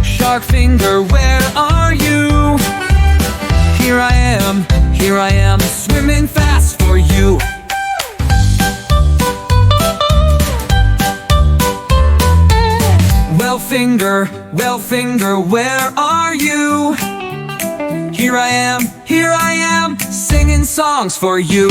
shark finger, where are you? Here I am, swimming fast for you. Well finger, where are you? Here I am, singing songs for you.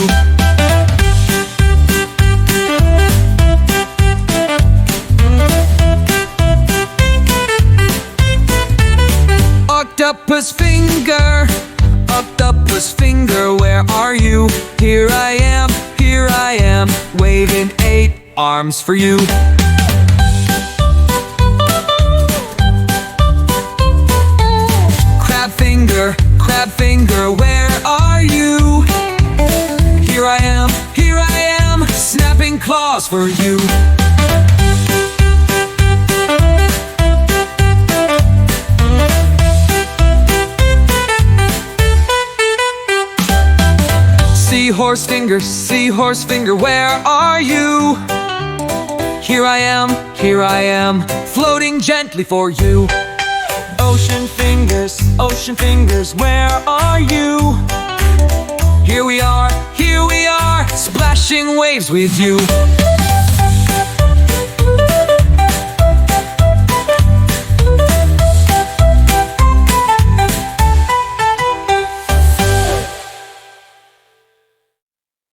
Octopus finger, where are you? Here I am, waving 8 arms for you. Crab finger, where are you? Here I am, snapping claws for you. Seahorse finger, where are you? Here I am, floating gently for you. Ocean fingers, where are you? Here we are, splashing waves with you.